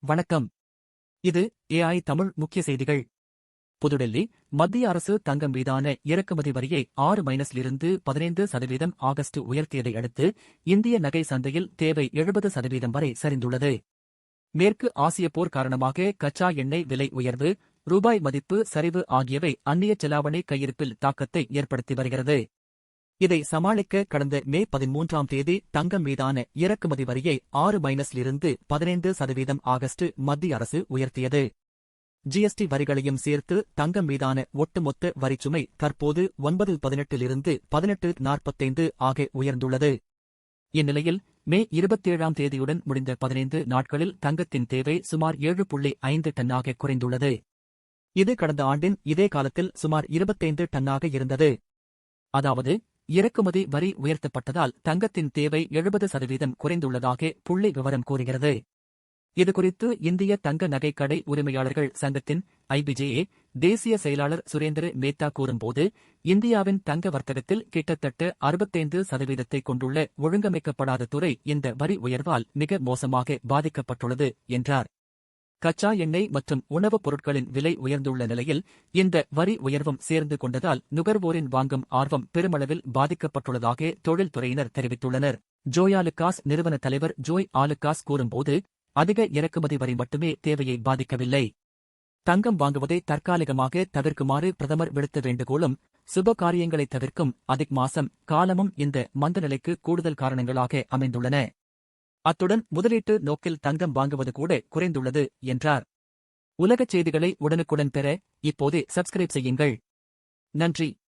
வணக்கம். இது ஏஐ தமிழ் முக்கிய செய்திகள். புதுடெல்லி மத்திய அரசு தங்கம் மீதான இறக்குமதி வரியை 6- 15% ஆகஸ்ட் உயர்த்தியதை அடுத்து இந்திய நகை சந்தையில் தேவை 70% வரை சரிந்துள்ளது. மேற்கு ஆசிய போர் காரணமாக கச்சா எண்ணெய் விலை உயர்வு, ரூபாய் மதிப்பு சரிவு ஆகியவை அந்நிய செலாவணி கையிருப்பில் தாக்கத்தை ஏற்படுத்தி வருகிறது. இதை சமாளிக்க கடந்த மே 13ஆம் தேதி தங்கம் மீதான இறக்குமதி வரியை 6- 15% ஆகஸ்ட் மத்திய அரசு உயர்த்தியது. ஜிஎஸ்டி வரிகளையும் சேர்த்து தங்கம் மீதான ஒட்டுமொத்த வரிச்சுமை தற்போது 9-18 18-45 ஆக உயர்ந்துள்ளது. இந்நிலையில் மே 27ஆம் தேதியுடன் முடிந்த 15 நாட்களில் தங்கத்தின் தேவை சுமார் 7.5 டன்னாக குறைந்துள்ளது. இது கடந்த ஆண்டின் இதே காலத்தில் சுமார் 25 டன்னாக இருந்தது. அதாவது இறக்குமதி வரி உயர்த்தப்பட்டதால் தங்கத்தின் தேவை 70% குறைந்துள்ளதாக புள்ளி விவரம் கூறுகிறது. இதுகுறித்து இந்திய தங்க நகைக்கடை உரிமையாளர்கள் சங்கத்தின் ஐபிஜேஏ தேசிய செயலாளர் சுரேந்திர மேத்தா கூறும்போது, இந்தியாவின் தங்க வர்த்தகத்தில் கிட்டத்தட்ட 65% கொண்டுள்ள ஒழுங்கமைக்கப்படாத துறை இந்த வரி உயர்வால் மிக மோசமாக பாதிக்கப்பட்டுள்ளது என்றார். கச்சா எண்ணெய் மற்றும் உணவுப் பொருட்களின் விலை உயர்ந்துள்ள நிலையில் இந்த வரி உயர்வும் சேர்ந்து கொண்டதால் நுகர்வோரின் வாங்கும் ஆர்வம் பெருமளவில் பாதிக்கப்பட்டுள்ளதாக தொழில்துறையினர் தெரிவித்துள்ளனர். ஜோய் ஆலுக்காஸ் நிறுவன தலைவர் ஜோய் ஆலுக்காஸ் கூறும்போது, அதிக இறக்குமதி வரி மட்டுமே தேவையை பாதிக்கவில்லை. தங்கம் வாங்குவதை தற்காலிகமாக தவிர்க்குமாறு பிரதமர் விடுத்த வேண்டுகோளும், சுப காரியங்களை தவிர்க்கும் அதிக் மாசம் காலமும் இந்த மந்தநிலைக்கு கூடுதல் காரணங்களாக அமைந்துள்ளன. அத்துடன் முதலீட்டு நோக்கில் தங்கம் வாங்குவது கூட குறைந்துள்ளது என்றார். உலகச் செய்திகளை உடனுக்குடன் பெற இப்போதே சப்ஸ்கிரைப் செய்யுங்கள். நன்றி.